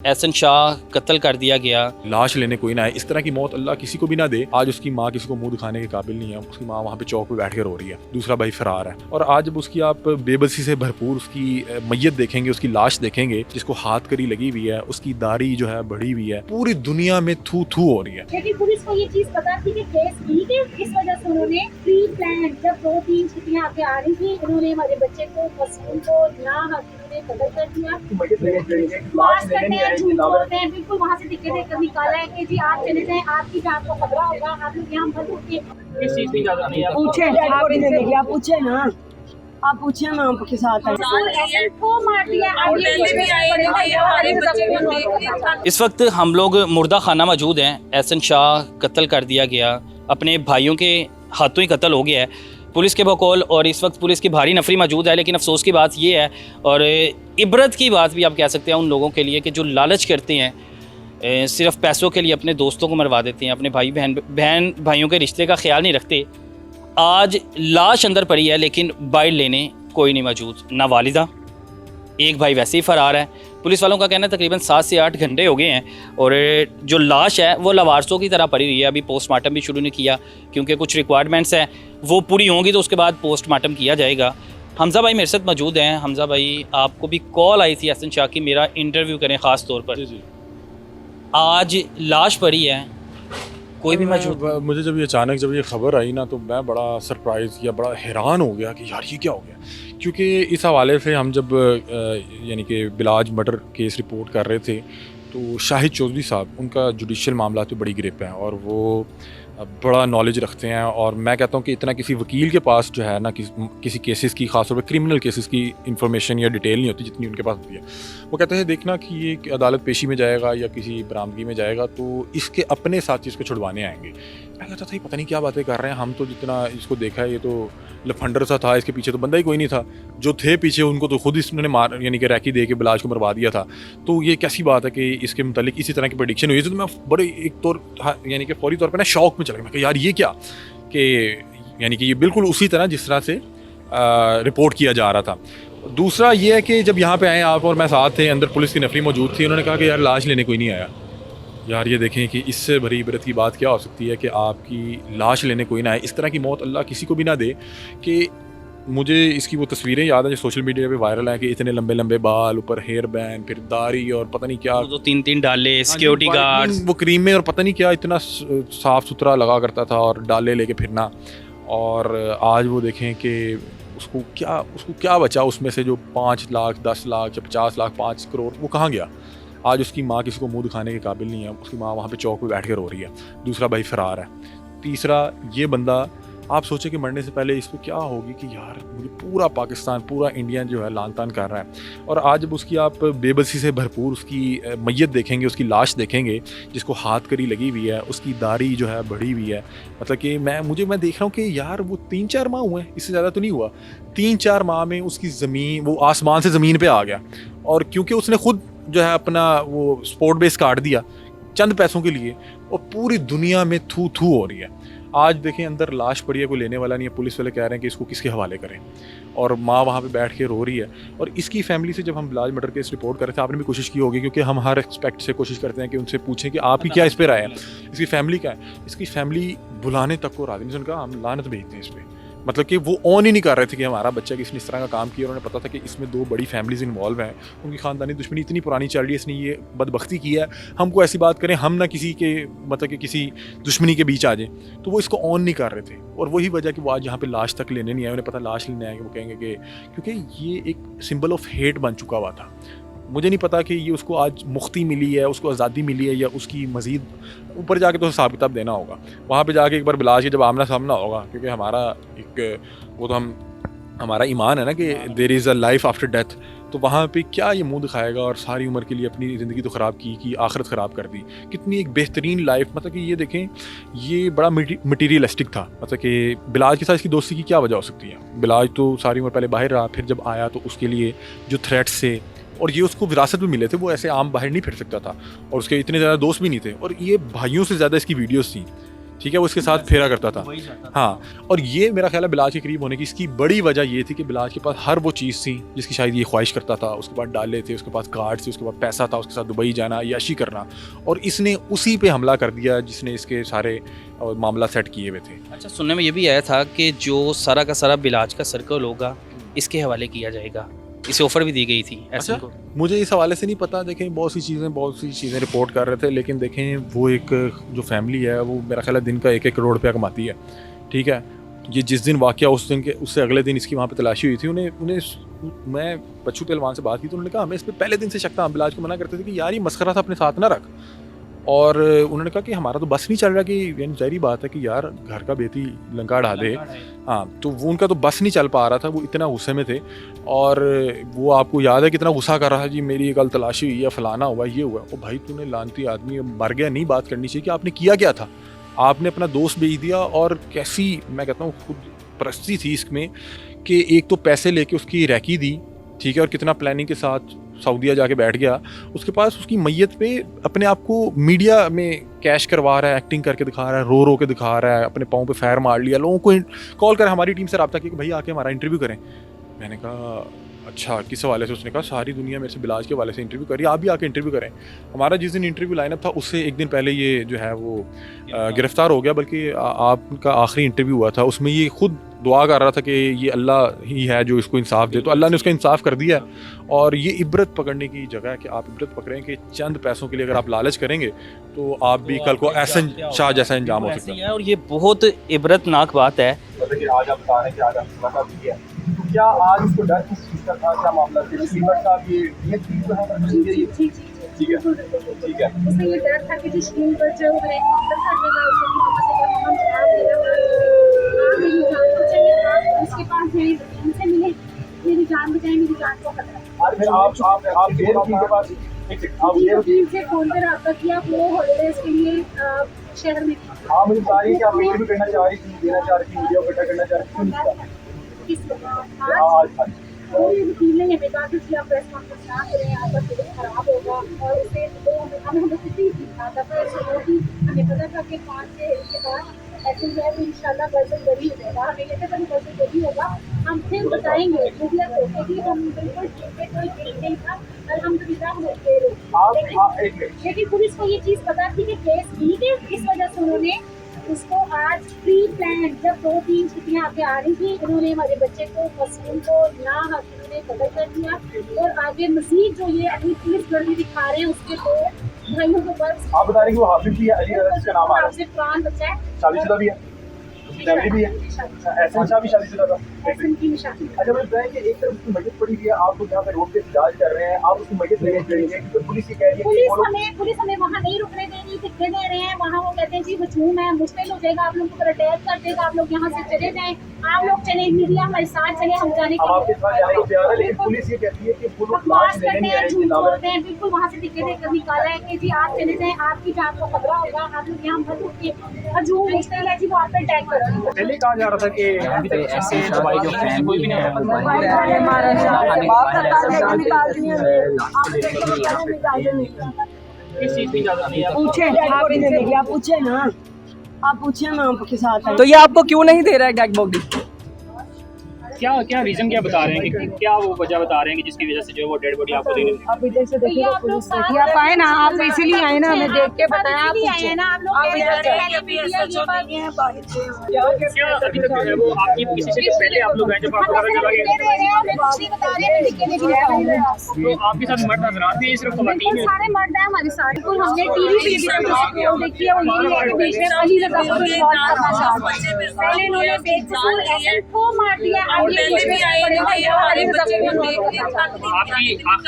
एहसन शाह कत्ल कर दिया गया। लाश लेने कोई ना है, इस तरह की मौत अल्लाह किसी को भी ना दे। आज उसकी माँ किसी को मुंह दिखाने के काबिल नहीं है, उसकी माँ वहाँ पे चौक पे बैठ कर रो रही है, दूसरा भाई फरार है। और आज जब उसकी आप बेबसी से भरपूर उसकी मैयत देखेंगे, उसकी लाश देखेंगे जिसको हाथ करी लगी हुई है, उसकी दाढ़ी जो है बढ़ी हुई है, पूरी दुनिया में थू थू हो रही है। लेकिन पुलिस को ये चीज पता थी कि केस ठीक है, इस वजह से उन्होंने प्री प्लान जब 2-3 छुट्टियां आके आ रही थी, उन्होंने हमारे बच्चे को मसूम को कत्ल कर दिया। मास करते हैं, झूठ बोलते हैं, बिल्कुल वहाँ से टिकट देकर निकाला है कि जी आप चले जाएं, आपकी जान को खतरा होगा, आप लोग यहाँ मत रुकिए। पूछे ना, आप पूछिए ना आपके साथ को मार दिया। इस वक्त हम लोग मुर्दा खाना मौजूद हैं। एहसन शाह कत्ल कर दिया गया, अपने भाइयों के हाथों ही कत्ल हो गया है पुलिस के बकौल। और इस वक्त पुलिस की भारी नफरी मौजूद है। लेकिन अफसोस की बात ये है और इबरत की बात भी आप कह सकते हैं उन लोगों के लिए कि जो लालच करते हैं, सिर्फ पैसों के लिए अपने दोस्तों को मरवा देते हैं, अपने बहन भाइयों के रिश्ते का ख्याल नहीं रखते। आज लाश अंदर पड़ी है लेकिन बाइट लेने कोई नहीं मौजूद, ना वालिदा, एक भाई वैसे ही फ़रार है। पुलिस वालों का कहना है तकरीबन 7 से 8 घंटे हो गए हैं और जो लाश है वो लवारसों की तरह पड़ी हुई है। अभी पोस्टमार्टम भी शुरू नहीं किया क्योंकि कुछ रिक्वायरमेंट्स हैं, वो पूरी होंगी तो उसके बाद पोस्टमार्टम किया जाएगा। हमज़ा भाई मेरे साथ मौजूद हैं। हमज़ा भाई, आपको भी कॉल आई थी एहसन शाह की, मेरा इंटरव्यू करें ख़ास तौर पर। जी। आज लाश पड़ी है, कोई भी मौजूद? मुझे जब ये अचानक जब ये खबर आई ना, तो मैं बड़ा सरप्राइज़ या बड़ा हैरान हो गया कि यार ये क्या हो गया। क्योंकि इस हवाले से हम जब यानी कि बिलाज मर्डर केस रिपोर्ट कर रहे थे तो शाहिद चौधरी साहब, उनका जुडिशल मामला पे बड़ी ग्रिप है और वो बड़ा नॉलेज रखते हैं। और मैं कहता हूँ कि इतना किसी वकील के पास जो है ना किसी केसेस की, खासतौर पर क्रिमिनल केसेस की इंफॉर्मेशन या डिटेल नहीं होती जितनी उनके पास होती है। वो कहते हैं देखना कि ये अदालत पेशी में जाएगा या किसी बरामदगी में जाएगा तो इसके अपने साथी इसको छुड़वाने आएंगे। मैं कहता था ये पता नहीं क्या बातें कर रहे हैं, हम तो जितना इसको देखा है ये तो लफंडर सा था, इसके पीछे तो बंदा ही कोई नहीं था, जो थे पीछे उनको तो खुद इसने मार यानी कि रैकी दे के बिलाज को मरवा दिया था। तो ये कैसी बात है कि इसके मुतालिक इसी तरह की प्रेडिक्शन हुई थी। तो मैं बड़े एक तौर यानी कि फौरी तौर पर ना शौक में चला गया। मैं कहा यार ये क्या, कि यानी कि ये बिल्कुल उसी तरह जिस तरह से रिपोर्ट किया जा रहा था। दूसरा ये है कि जब यहाँ पे आए आप और मैं साथ थे, अंदर पुलिस की नफरी मौजूद थी, उन्होंने कहा कि यार लाश लेने कोई नहीं आया। यार ये देखें कि इससे बड़ी इबरत की बात क्या हो सकती है कि आपकी लाश लेने कोई ना आए। इस तरह की मौत अल्लाह किसी को भी ना दे। कि मुझे इसकी वो तस्वीरें याद हैं जो सोशल मीडिया पे वायरल हैं कि इतने लंबे लंबे बाल, ऊपर हेयर बैंड, फिर दाढ़ी और पता नहीं क्या, 2-3 डाले, सिक्योरिटी गार्ड, वो क्रीम में और पता नहीं क्या इतना साफ़ सुथरा लगा करता था और डाले लेके फिरना। और आज वो देखें कि उसको क्या बचा उसमें से जो 5 लाख 10 लाख या 50 लाख 5 करोड़ वो कहाँ गया। आज उसकी माँ किसी को मुंह दिखाने के काबिल नहीं है, उसकी माँ वहाँ पे चौक पे बैठ कर रो रही है, दूसरा भाई फरार है। तीसरा ये बंदा, आप सोचें कि मरने से पहले इस पर क्या होगी कि यार मुझे पूरा पाकिस्तान, पूरा इंडिया जो है लान तान कर रहा है। और आज जब उसकी आप बेबसी से भरपूर उसकी मैयत देखेंगे, उसकी लाश देखेंगे जिसको हाथ करी लगी हुई है, उसकी दाढ़ी जो है बढ़ी हुई है, मतलब कि मैं देख रहा हूँ कि यार वो 3-4 माह हुए हैं, इससे ज़्यादा तो नहीं हुआ। 3-4 माह में उसकी ज़मीन, वो आसमान से ज़मीन पर आ गया। और क्योंकि उसने खुद जो है अपना वो स्पोर्ट बेस काट दिया चंद पैसों के लिए, और पूरी दुनिया में थू थू हो रही है। आज देखें अंदर लाश पड़ी है, कोई लेने वाला नहीं है, पुलिस वाले कह रहे हैं कि इसको किसके हवाले करें, और माँ वहाँ पे बैठ के रो रही है। और इसकी फैमिली से जब हम बिलाज मर्डर केस रिपोर्ट कर रहे थे, आपने भी कोशिश की होगी, क्योंकि हम हर एक्सपेक्ट से कोशिश करते हैं कि उनसे पूछें कि आप ही क्या इस पर राय है, इसकी फैमिली क्या है। इसकी फैमिली बुलाने तक को राजी नहीं, उनका हम लानत भेजते हैं इस पर। मतलब कि वो ऑन ही नहीं कर रहे थे कि हमारा बच्चा किसने इस तरह का काम किया। उन्होंने पता था कि इसमें 2 बड़ी फैमिलीज इन्वॉल्व हैं, उनकी ख़ानदानी दुश्मनी इतनी पुरानी चल रही है, इसने ये बदबख्ती की है, हमको ऐसी बात करें हम ना किसी के मतलब कि किसी दुश्मनी के बीच आ जाएं। तो वो इसको ऑन नहीं कर रहे थे, और वही वजह कि वो आज यहाँ पे लाश तक लेने नहीं आए। उन्हें पता लाश लेने आएंगे, वो कहेंगे कि क्योंकि ये एक सिंबल ऑफ हेट बन चुका हुआ था। मुझे नहीं पता कि ये उसको आज मुक्ति मिली है, उसको आज़ादी मिली है, या उसकी मज़ीद ऊपर जाके तो हिसाब किताब देना होगा। वहाँ पे जाके एक बार बिलाज के जब आमना सामना होगा, क्योंकि हमारा एक वो तो हमारा ईमान है ना कि there is a life after death. तो वहाँ पे क्या ये मुंह दिखाएगा, और सारी उम्र के लिए अपनी ज़िंदगी तो ख़राब की आखिरत ख़राब कर दी। कितनी एक बेहतरीन लाइफ, मतलब कि ये देखें ये बड़ा मटीरियलिस्टिक था। मतलब कि बिलाज के साथ इसकी दोस्ती की क्या वजह हो सकती है। बिलाज तो सारी उम्र पहले बाहर रहा, फिर जब आया तो उसके लिए जो थ्रेट्स थे, और ये उसको विरासत में मिले थे, वो ऐसे आम बाहर नहीं फिर सकता था, और उसके इतने ज़्यादा दोस्त भी नहीं थे, और ये भाइयों से ज़्यादा इसकी वीडियोस थी। ठीक है, वो इसके साथ फेरा करता था। हाँ, और ये मेरा ख्याल है बिलाज के करीब होने की इसकी बड़ी वजह ये थी कि बिलाज के पास हर वो चीज़ थी जिसकी शायद ये ख्वाहिश करता था। उसके पास डाले थे, उसके पास कार्ड थे, उसके पास पैसा था, उसके साथ दुबई जाना, याशी करना, और इसने उसी पे हमला कर दिया जिसने इसके सारे मामला सेट किए हुए थे। अच्छा, सुनने में ये भी आया था कि जो सारा का सारा बिलाज का सर्कल होगा इसके हवाले किया जाएगा, इसे ऑफर भी दी गई थी ऐसे अच्छा, को। मुझे इस हवाले से नहीं पता। देखें, बहुत सी चीज़ें रिपोर्ट कर रहे थे, लेकिन देखें वो एक जो फैमिली है वो मेरा ख्याल है दिन का 1-1 करोड़ रुपया कमाती है। ठीक है, ये जिस दिन वाक़या उस दिन के उससे अगले दिन इसकी वहाँ पे तलाशी हुई थी, उन्हें मैं बच्चू पहलवान से बात की तो उन्होंने कहा हमें इस पर पहले दिन से शक था। हम बिलाज को मना करते थे कि यार ये मस्खरा था, अपने साथ ना रख। और उन्होंने कहा कि हमारा तो बस नहीं चल रहा, कि यानी ज़ाहिर बात है कि यार घर का बेटी लंका ढा दे। हाँ, तो वो उनका तो बस नहीं चल पा रहा था, वो इतना गुस्से में थे। और वो आपको याद है कितना गुस्सा कर रहा था, जी मेरी कल तलाशी हुई है, फलाना हुआ, ये हुआ। ओ भाई, तूने लानती आदमी, मर गया, नहीं बात करनी चाहिए कि आपने किया क्या था। आपने अपना दोस्त बेच दिया, और कैसी मैं कहता हूँ खुद परस्ती थी इसमें कि एक तो पैसे लेके उसकी रैकी दी, ठीक है, और कितना प्लानिंग के साथ सऊदीया जाके बैठ गया। उसके पास उसकी मैयत पे अपने आप को मीडिया में कैश करवा रहा है, एक्टिंग करके दिखा रहा है, रो के दिखा रहा है, अपने पाँव पे फायर मार लिया, लोगों को कॉल कर हमारी टीम से रब्ता किया कि भाई आके हमारा इंटरव्यू करें। मैंने कहा अच्छा, किस हवाले से? उसने कहा सारी दुनिया मेरे से बिलाज के हवाले से इंटरव्यू करी, आप भी आके इंटरव्यू करें। हमारा जिस दिन इंटरव्यू लाइनअप था उससे एक दिन पहले ये जो है वो गिरफ्तार हो गया, बल्कि आपका आखिरी इंटरव्यू हुआ था, उसमें ये खुद दुआ कर रहा था कि ये अल्लाह ही है जो इसको इंसाफ दे। तो अल्लाह ने उसका इंसाफ कर दिया। और ये इब्रत पकड़ने की जगह है कि आप इब्रत पकड़ें कि चंद पैसों के लिए अगर आप लालच करेंगे तो आप भी कल को ऐसा शाह जैसा अंजाम हो सकता है। और ये बहुत इबरतनाक बात है। मतलब कि आज आप बता रहे हैं कि आज आपने सलाह दी है, तो क्या आज उसको डर किस चीज़ का था, क्या मामला था? कीमत का ये चीज़ जो है ठीक है, ठीक है। उसमें ये डर था कि जो स्क्रीन पर जो है काउंटर करने का उसे भी वहाँ से हम जवाब देना आप मेरी जान बचाइए, आप उसके पास जाइए, उनसे मिले, मेरी जान बचाइए, मेरी जान को खतरा है। और फिर आप देर के पास जी, वकील से फोन पर रब्ता किया, वो हॉलीडेज के लिए शहर में थी। हाँ, मुझे बता रही है कि आप इंटरव्यू करना चाह रही थी, देना चाह रही थी, वीडियो इकट्ठा करना चाह रही थी, किस आज कोई वकील ने हमें कहा कि आप प्रेस कॉन्फ्रेंस ना करें, आपका तबीयत खराब होगा। और उसे तो हमें किसी था दफा कि हमें पता था कि 5 से के बाद ऐसे जो है तो इंशाल्लाह बर्सन बरी हो जाएगा, हमें ये था बर्सन बरी होगा, हम फिर बताएंगे मीडिया को कि हम बिल्कुल ठीक है, कोई ठीक नहीं था, अल्हम्दुलिल्लाह हम ओके रहे। लेकिन पुलिस को ये चीज़ पता थी कि केस ठीक है, इस वजह से उन्होंने उसको आज प्री प्लान, जब 2-3 छुट्टियाँ आके आ रही थी, उन्होंने हमारे बच्चे को मसूम को ना उन्होंने कदर कर दिया। और आगे मजीद जो ये अपनी पुलिस वर्दी दिखा रहे हैं उसके तो भाइयों को बस। आप बता रहे कि वो हाफिज भी है, अली रज़ा जिसका नाम आ रहा है, हाफिज कुरान बच्चा है, शादीशुदा भी है, फैमिली भी है, ऐसा शाह भी शादीशुदा था। ऐसे की निशानी। अच्छा, मुझे बताएं कि एक तरफ उसकी मस्जिद पड़ी हुई है, आप लोग यहाँ पे रोड पे इलाज कर रहे हैं, आप उसकी मस्जिद लेने जाएंगे क्योंकि पुलिस ये कह रही है कि वो लोग पुलिस हमें वहाँ नहीं रुकने दे रही, टिकटे दे रहे हैं वहाँ। वो कहते हैं जी हजूम है, मुश्किल हो जाएगा, आप लोगों को अटैक कर देगा, आप लोग यहाँ से चले जाएं, आप लोग चले, मीडिया हमारे साथ चले, हम जाने हम आपके साथ जाने को तैयार है, लेकिन पुलिस ये कहती है कि वो लोग बकवास लाश लेने करते नहीं हैं, आए, झूठ दावा बोलते हैं। बिल्कुल वहाँ से टिकट देकर निकाला है कि जी आप चले जाएं, आपकी जान को खतरा होगा, आप लोग यहाँ मत रुकिए, हजूम मुश्किल है जी, वो आप पे अटैक कर रहे हैं। पहले कहा जा रहा था कि अभी तक ऐसे दवाई जो फैन कोई भी नहीं है, इस चीज़ की इजाज़त नहीं है। पूछे ना, आप पूछिए ना आपके साथ। तो ये आपको क्यों नहीं दे रहा है डेड बॉडी? क्या रीजन क्या बता रहे हैं कि क्या वो वजह बता रहे हैं कि जिसकी वजह से जो है वो डेड बॉडी आपको देने आप इधर से देखिए, आप लोग सारे आप आए ना, आप इसीलिए आए ना, हमें देख के बताया, आप आए ना, आप लोग क्या अभी तक जो है वो आपकी किसी से पहले आप लोग हैं जब आपको पता चला कि तो आपके साथ मर्द हजरात भी सिर्फ खवातीन सारे मर्द हैं हमारे साथ। बिल्कुल हमने टीवी पे देखिए, वो यही है कि बीच में अली रज़ा को रिकॉर्ड करना चाहते हैं। पहले इन्होंने बेइज्जती ऐसे को मार दिया, आपकी आखिरी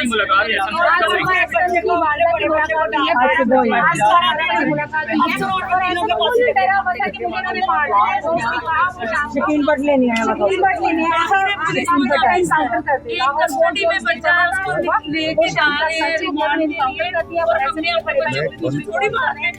मुलाकात है शकीन बट लेनी है, थोड़ी बात है।